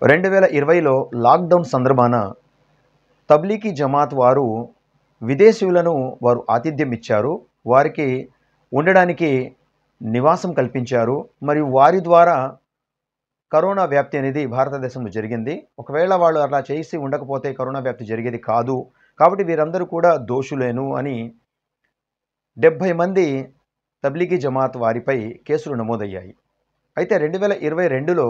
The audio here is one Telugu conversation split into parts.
2020లో లాక్డౌన్ సందర్భాన తబ్లీగీ జమాత్ వారు విదేశీయులను వారు ఆతిథ్యం ఇచ్చారు. వారికి ఉండడానికి నివాసం కల్పించారు. మరియు వారి ద్వారా కరోనా వ్యాప్తి అనేది భారతదేశంలో జరిగింది. ఒకవేళ వాళ్ళు అలా చేసి ఉండకపోతే కరోనా వ్యాప్తి జరిగేది కాదు. కాబట్టి వీరందరూ కూడా దోషులేను అని 70 మంది తబ్లీగీ జమాత్ వారిపై కేసులు నమోదయ్యాయి. అయితే 2022లో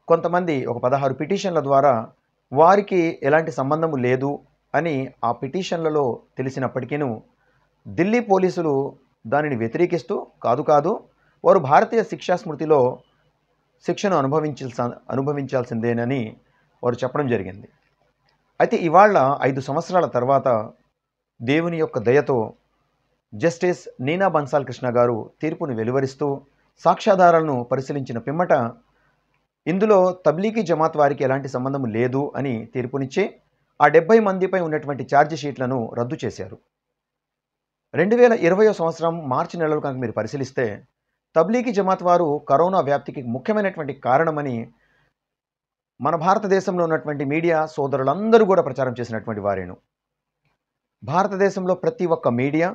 కొంతమంది ఒక 16 పిటిషన్ల ద్వారా వారికి ఎలాంటి సంబంధం లేదు అని ఆ పిటిషన్లలో తెలిసినప్పటికీను ఢిల్లీ పోలీసులు దానిని వ్యతిరేకిస్తూ కాదు వారు భారతీయ శిక్షా స్మృతిలో శిక్షను అనుభవించాల్సిందేనని వారు చెప్పడం జరిగింది. అయితే ఇవాళ 5 సంవత్సరాల తర్వాత దేవుని యొక్క దయతో జస్టిస్ నీనా బన్సాల్ కృష్ణ గారు తీర్పును వెలువరిస్తూ సాక్ష్యాధారాలను పరిశీలించిన పిమ్మట ఇందులో తబ్లీగీ జమాత్ వారికి ఎలాంటి సంబంధం లేదు అని తీర్పునిచ్చి ఆ 70 మందిపై ఉన్నటువంటి ఛార్జ్ షీట్లను రద్దు చేశారు. 2020 సంవత్సరం మార్చి నెలలో కనుక మీరు పరిశీలిస్తే తబ్లీగీ జమాత్ వారు కరోనా వ్యాప్తికి ముఖ్యమైనటువంటి కారణమని మన భారతదేశంలో ఉన్నటువంటి మీడియా సోదరులందరూ కూడా ప్రచారం చేసినటువంటి వారేను. భారతదేశంలో ప్రతి ఒక్క మీడియా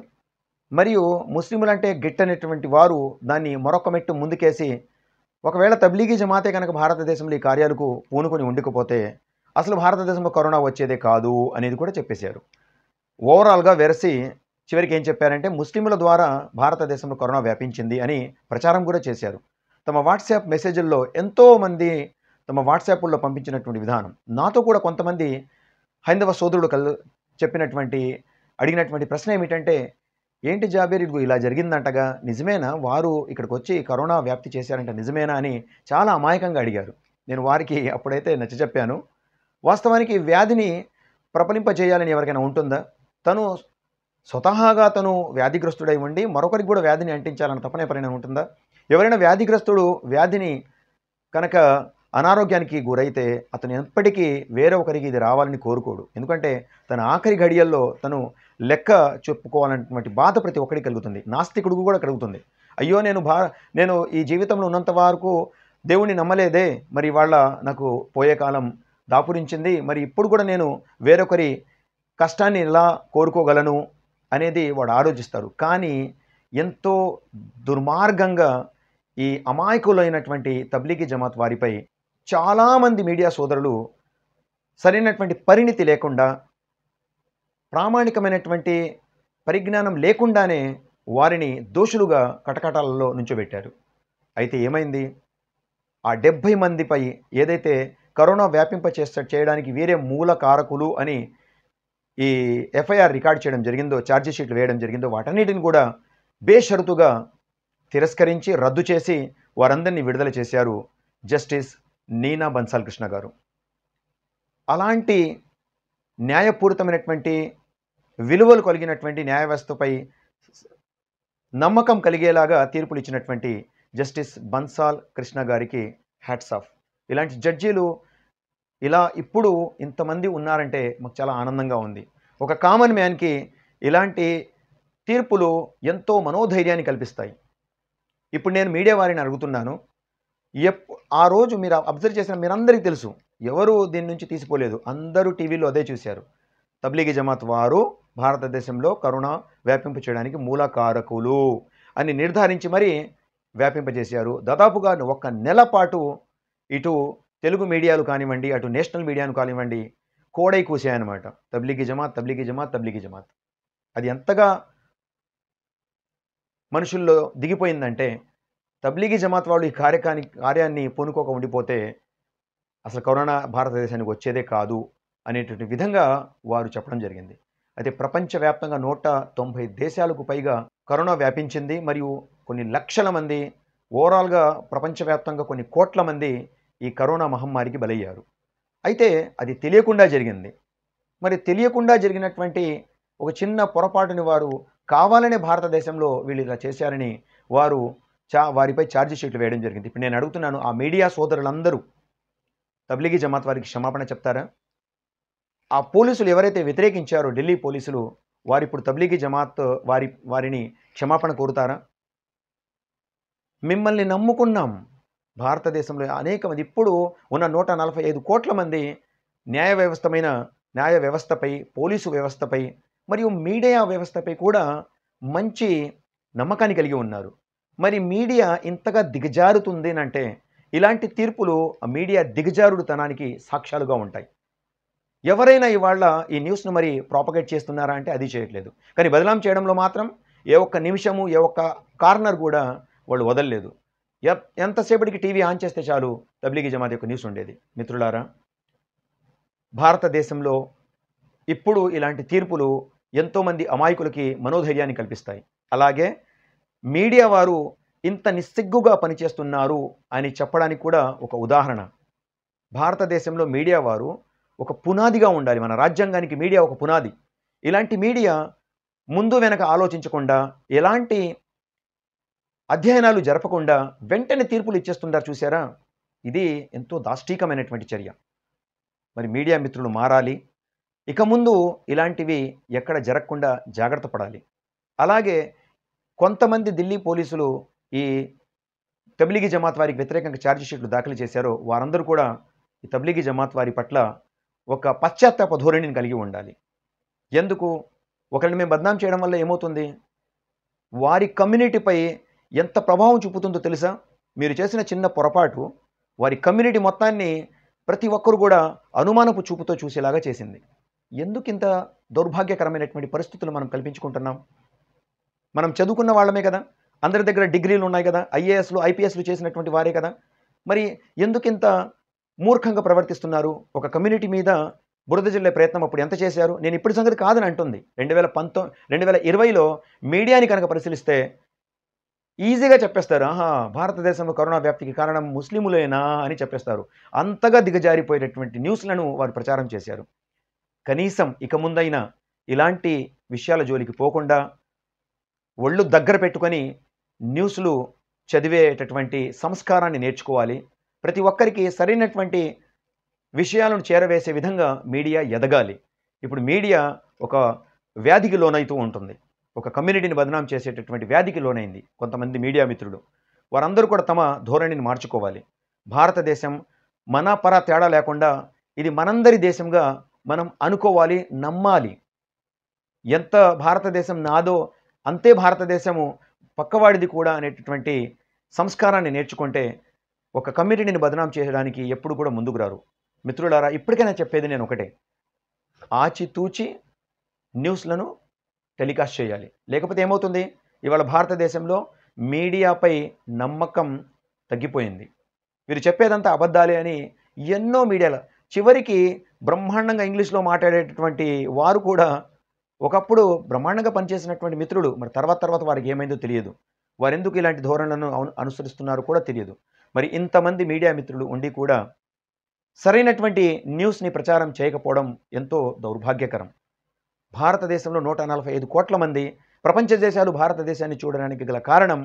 మరియు ముస్లింలంటే గిట్టనటువంటి వారు దాన్ని మరొక మెట్టు ముందుకేసి ఒకవేళ తబ్లీగీ జమాతే కనుక భారతదేశంలో ఈ కార్యాలకు పూనుకొని ఉండకపోతే అసలు భారతదేశంలో కరోనా వచ్చేదే కాదు అనేది కూడా చెప్పేశారు. ఓవరాల్గా వెరసి చివరికి ఏం చెప్పారంటే ముస్లింల ద్వారా భారతదేశంలో కరోనా వ్యాపించింది అని ప్రచారం కూడా చేశారు. తమ వాట్సాప్ మెసేజ్ల్లో ఎంతోమంది తమ వాట్సాప్లో పంపించినటువంటి విధానం నాతో కూడా కొంతమంది హైందవ సోదరుడు అడిగినటువంటి ప్రశ్న ఏమిటంటే, ఏంటి జాబీర్ ఇదిగో ఇలా జరిగిందంటగా నిజమేనా, వారు ఇక్కడికి వచ్చి కరోనా వ్యాప్తి చేశారంట నిజమేనా అని చాలా అమాయకంగా అడిగారు. నేను వారికి అప్పుడైతే నచ్చజెప్పాను, వాస్తవానికి వ్యాధిని ప్రబలింపజేయాలని ఎవరికైనా ఉంటుందా? తను స్వతహాగా తను వ్యాధిగ్రస్తుడై ఉండి మరొకరికి కూడా వ్యాధిని అంటించాలని తపన ఎవరైనా ఉంటుందా? ఎవరైనా వ్యాధిగ్రస్తుడు వ్యాధిని కనుక అనారోగ్యానికి గురైతే అతను ఎప్పటికీ వేరొకరికి ఇది రావాలని కోరుకోడు. ఎందుకంటే తన ఆఖరి ఘడియల్లో తను లెక్క చెప్పుకోవాలన్నటువంటి బాధ ప్రతి ఒక్కరికి కలుగుతుంది. నాస్తికుడికి కూడా కలుగుతుంది. అయ్యో నేను ఈ జీవితంలో ఉన్నంత వరకు దేవుణ్ణి నమ్మలేదే, మరి వాళ్ళ నాకు పోయే కాలం దాపురించింది, మరి ఇప్పుడు కూడా నేను వేరొకరి కష్టాన్ని ఎలా కోరుకోగలను అనేది వాడు ఆలోచిస్తారు. కానీ ఎంతో దుర్మార్గంగా ఈ అమాయకులైనటువంటి తబ్లీగీ జమాత్ వారిపై చాలామంది మీడియా సోదరులు సరైనటువంటి పరిణితి లేకుండా, ప్రామాణికమైనటువంటి పరిజ్ఞానం లేకుండానే వారిని దోషులుగా కటకటాలలో నుంచోబెట్టారు. అయితే ఏమైంది? ఆ 70 మందిపై ఏదైతే కరోనా చేయడానికి వీరే మూల కారకులు అని ఈ ఎఫ్ఐఆర్ రికార్డ్ చేయడం జరిగిందో, ఛార్జ్ షీట్లు వేయడం జరిగిందో, వాటన్నిటిని కూడా బేషరతుగా తిరస్కరించి రద్దు చేసి వారందరినీ విడుదల చేశారు జస్టిస్ నీనా బన్సాల్ కృష్ణ గారు. అలాంటి న్యాయపూరితమైనటువంటి విలువలు కలిగినటువంటి న్యాయ వ్యవస్థపై నమ్మకం కలిగేలాగా తీర్పులు ఇచ్చినటువంటి జస్టిస్ బన్సాల్ కృష్ణ గారికి హ్యాట్స్ ఆఫ్. ఇలాంటి జడ్జీలు ఇలా ఇప్పుడు ఇంతమంది ఉన్నారంటే మాకు చాలా ఆనందంగా ఉంది. ఒక కామన్ మ్యాన్కి ఇలాంటి తీర్పులు ఎంతో మనోధైర్యాన్ని కల్పిస్తాయి. ఇప్పుడు నేను మీడియా వారిని అడుగుతున్నాను, ఆ రోజు మీరు అబ్జర్వ్ చేసిన మీరందరికీ తెలుసు, ఎవరు దీని నుంచి తీసిపోలేదు, అందరూ టీవీలో అదే చూశారు. తబ్లీగీ జమాత్ వారు భారతదేశంలో కరోనా వ్యాపింప చేయడానికి మూల కారకులు అని నిర్ధారించి మరీ వ్యాపింపజేశారు. దాదాపుగా 1 నెల పాటు ఇటు తెలుగు మీడియాలు కానివ్వండి, అటు నేషనల్ మీడియాను కానివ్వండి, కోడై కూసాయన్నమాట. తబ్లీగీ జమాత్ తబ్లీగీ జమాత్ తబ్లీగీ జమాత్. అది ఎంతగా మనుషుల్లో దిగిపోయిందంటే తబ్లీగీ జమాత్ వాళ్ళు ఈ కార్యాన్ని పూనుకోక ఉండిపోతే అసలు కరోనా భారతదేశానికి వచ్చేదే కాదు అనేటువంటి విధంగా వారు చెప్పడం జరిగింది. అయితే ప్రపంచవ్యాప్తంగా 190 దేశాలకు పైగా కరోనా వ్యాపించింది. మరియు కొన్ని లక్షల మంది, ఓవరాల్గా ప్రపంచవ్యాప్తంగా కొన్ని కోట్ల మంది ఈ కరోనా మహమ్మారికి బలయ్యారు. అయితే అది తెలియకుండా జరిగింది. మరి తెలియకుండా జరిగినటువంటి ఒక చిన్న పొరపాటుని వారు కావాలనే భారతదేశంలో వీళ్ళు ఇలా చేశారని వారిపై ఛార్జ్ షీట్లు వేయడం జరిగింది. ఇప్పుడు నేను అడుగుతున్నాను, ఆ మీడియా సోదరులందరూ తబ్లీగీ జమాత్ వారికి క్షమాపణ చెప్తారా? ఆ పోలీసులు ఎవరైతే వ్యతిరేకించారో ఢిల్లీ పోలీసులు, వారు ఇప్పుడు తబ్లీగీ జమాత్ వారిని క్షమాపణ కోరుతారా? మిమ్మల్ని నమ్ముకున్నాం, భారతదేశంలో అనేక మంది ఇప్పుడు ఉన్న 145 కోట్ల మంది న్యాయ వ్యవస్థపై, పోలీసు వ్యవస్థపై మరియు మీడియా వ్యవస్థపై కూడా మంచి నమ్మకాన్ని కలిగి ఉన్నారు. మరి మీడియా ఇంతగా దిగజారుతుంది అంటే ఇలాంటి తీర్పులు ఆ మీడియా దిగజారుడుతనానికి సాక్ష్యాలుగా ఉంటాయి. ఎవరైనా ఇవాళ ఈ న్యూస్‌ను మరి ప్రాపగేట్ చేస్తున్నారా అంటే అది చేయట్లేదు. కానీ బదనాం చేయడంలో మాత్రం ఏ ఒక్క నిమిషము, ఏ ఒక్క కార్నర్ కూడా వాళ్ళు వదలలేదు. ఎంతసేపటికి టీవీ ఆన్ చేస్తే చాలు తబ్లీగీ జమాత్ యొక్క న్యూస్ ఉండేది. మిత్రులారా, భారతదేశంలో ఇప్పుడు ఇలాంటి తీర్పులు ఎంతోమంది అమాయకులకి మనోధైర్యాన్ని కల్పిస్తాయి. అలాగే మీడియా వారు ఇంత నిస్సిగ్గుగా పనిచేస్తున్నారు అని చెప్పడానికి కూడా ఒక ఉదాహరణ. భారతదేశంలో మీడియా వారు ఒక పునాదిగా ఉండాలి. మన రాజ్యాంగానికి మీడియా ఒక పునాది. ఇలాంటి మీడియా ముందు వెనక ఆలోచించకుండా, ఎలాంటి అధ్యయనాలు జరపకుండా వెంటనే తీర్పులు ఇచ్చేస్తుంటారు చూసారా? ఇది ఎంతో దాష్టీకమైనటువంటి చర్య. మరి మీడియా మిత్రులు మారాలి. ఇక ముందు ఇలాంటివి ఎక్కడ జరగకుండా జాగ్రత్త పడాలి. అలాగే కొంతమంది ఢిల్లీ పోలీసులు ఈ తబ్లీగీ జమాత్ వారికి వ్యతిరేకంగా ఛార్జ్ షీట్లు దాఖలు చేశారో వారందరూ కూడా ఈ తబ్లీగీ జమాత్ వారి పట్ల ఒక పశ్చాత్తాప ధోరణిని కలిగి ఉండాలి. ఎందుకు? ఒకరిని మేము బద్నాం చేయడం వల్ల ఏమవుతుంది? వారి కమ్యూనిటీపై ఎంత ప్రభావం చూపుతుందో తెలుసా? మీరు చేసిన చిన్న పొరపాటు వారి కమ్యూనిటీ మొత్తాన్ని ప్రతి ఒక్కరు కూడా అనుమానపు చూపుతో చూసేలాగా చేసింది. ఎందుకింత దౌర్భాగ్యకరమైనటువంటి పరిస్థితులు మనం కల్పించుకుంటున్నాం? మనం చదువుకున్న వాళ్ళమే కదా, అందరి దగ్గర డిగ్రీలు ఉన్నాయి కదా, ఐఏఎస్లు ఐపీఎస్లు చేసినటువంటి వారే కదా, మరి ఎందుకింత మూర్ఖంగా ప్రవర్తిస్తున్నారు? ఒక కమ్యూనిటీ మీద బురద జల్లే ప్రయత్నం అప్పుడు ఎంత చేశారు? నేను ఇప్పుడు సంగతి కాదని అంటుంది. 2020లో మీడియాని కనుక పరిశీలిస్తే ఈజీగా చెప్పేస్తారు, ఆహా భారతదేశంలో కరోనా వ్యాప్తికి కారణం ముస్లిములేనా అని చెప్పేస్తారు. అంతగా దిగజారిపోయేటటువంటి న్యూస్లను వారు ప్రచారం చేశారు. కనీసం ఇక ముందైనా ఇలాంటి విషయాల జోలికి పోకుండా ఒళ్ళు దగ్గర పెట్టుకొని న్యూస్లు చదివేటటువంటి సంస్కారాన్ని నేర్చుకోవాలి. ప్రతి ఒక్కరికి సరైనటువంటి విషయాలను చేరవేసే విధంగా మీడియా ఎదగాలి. ఇప్పుడు మీడియా ఒక వ్యాధికి లోనైతూ ఉంటుంది. ఒక కమ్యూనిటీని బదనాం చేసేటటువంటి వ్యాధికి లోనైంది కొంతమంది మీడియా మిత్రులు. వారందరూ కూడా తమ ధోరణిని మార్చుకోవాలి. భారతదేశం మన పర తేడా లేకుండా ఇది మనందరి దేశంగా మనం అనుకోవాలి, నమ్మాలి. ఎంత భారతదేశం నాదో అంతే భారతదేశము పక్కవాడిది కూడా అనేటటువంటి సంస్కారాన్ని నేర్చుకుంటే ఒక కమ్యూనిటీని బదనాం చేయడానికి ఎప్పుడు కూడా ముందుకు రారు. మిత్రులారా, ఇప్పటికైనా చెప్పేది నేను ఒకటే, ఆచితూచి న్యూస్లను టెలికాస్ట్ చేయాలి. లేకపోతే ఏమవుతుంది? ఇవాళ భారతదేశంలో మీడియాపై నమ్మకం తగ్గిపోయింది. వీరు చెప్పేదంతా అబద్ధాలే అని ఎన్నో మీడియాల చివరికి బ్రహ్మాండంగా ఇంగ్లీష్లో మాట్లాడేటటువంటి వారు కూడా ఒకప్పుడు బ్రహ్మాండంగా పనిచేసినటువంటి మిత్రులు మరి తర్వాత వారికి ఏమైందో తెలియదు. వారెందుకు ఇలాంటి ధోరణులను అనుసరిస్తున్నారో కూడా తెలియదు. మరి ఇంతమంది మీడియా మిత్రులు ఉండి కూడా సరైనటువంటి న్యూస్ని ప్రచారం చేయకపోవడం ఎంతో దౌర్భాగ్యకరం. భారతదేశంలో 145 కోట్ల మంది ప్రపంచ దేశాలు భారతదేశాన్ని చూడడానికి గల కారణం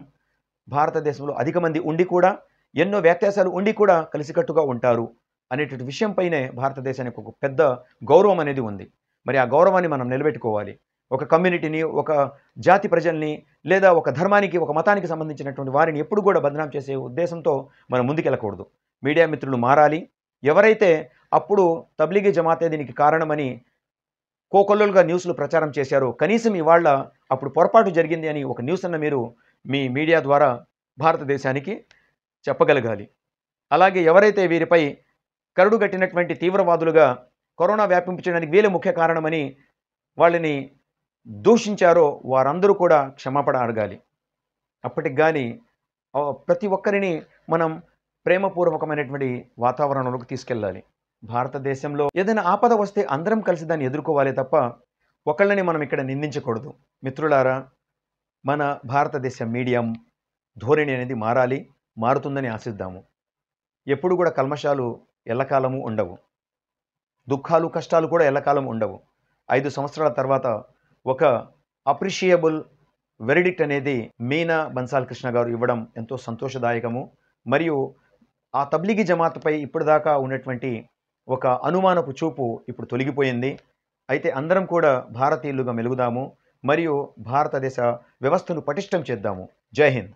భారతదేశంలో అధిక మంది ఉండి కూడా, ఎన్నో వ్యత్యాసాలు ఉండి కూడా కలిసికట్టుగా ఉంటారు అనేటువంటి విషయంపైనే భారతదేశానికి ఒక పెద్ద గౌరవం అనేది ఉంది. మరి ఆ గౌరవాన్ని మనం నిలబెట్టుకోవాలి. ఒక కమ్యూనిటీని, ఒక జాతి ప్రజల్ని, లేదా ఒక ధర్మానికి, ఒక మతానికి సంబంధించినటువంటి వారిని ఎప్పుడు కూడా బదనాం చేసే ఉద్దేశంతో మనం ముందుకెళ్ళకూడదు. మీడియా మిత్రులు మారాలి. ఎవరైతే అప్పుడు తబ్లీగీ జమాతే దీనికి కారణమని కోకొల్లలుగా న్యూస్లు ప్రచారం చేశారో కనీసం ఇవాళ అప్పుడు పొరపాటు జరిగింది అని ఒక న్యూస్ అన్న మీరు మీ మీడియా ద్వారా భారతదేశానికి చెప్పగలగాలి. అలాగే ఎవరైతే వీరిపై కరడు కట్టినటువంటి తీవ్రవాదులుగా కరోనా వ్యాపించడానికి వీళ్ళే ముఖ్య కారణమని వాళ్ళని దూషించారో వారందరూ కూడా క్షమాపణ అడగాలి. అప్పటికి కానీ ప్రతి ఒక్కరిని మనం ప్రేమపూర్వకమైనటువంటి వాతావరణంలోకి తీసుకెళ్ళాలి. భారతదేశంలో ఏదైనా ఆపద వస్తే అందరం కలిసి దాన్ని ఎదుర్కోవాలి తప్ప ఒకళ్ళని మనం ఇక్కడ నిందించకూడదు. మిత్రులారా, మన భారతదేశ మీడియా ధోరణి అనేది మారాలి, మారుతుందని ఆశిద్దాము. ఎప్పుడు కూడా కల్మషాలు ఎల్లకాలము ఉండవు, దుఃఖాలు కష్టాలు కూడా ఎల్లకాలం ఉండవు. 5 సంవత్సరాల తర్వాత ఒక అప్రిషియబుల్ వెరిడిక్ట్ అనేది మీనా బన్సాల్ కృష్ణ గారు ఇవ్వడం ఎంతో సంతోషదాయకము. మరియు ఆ తబ్లీగీ జమాత్పై ఇప్పటిదాకా ఉన్నటువంటి ఒక అనుమానపు చూపు ఇప్పుడు తొలగిపోయింది. అయితే అందరం కూడా భారతీయులుగా మెలుగుదాము మరియు భారతదేశ వ్యవస్థను పటిష్టం చేద్దాము. జై హింద్.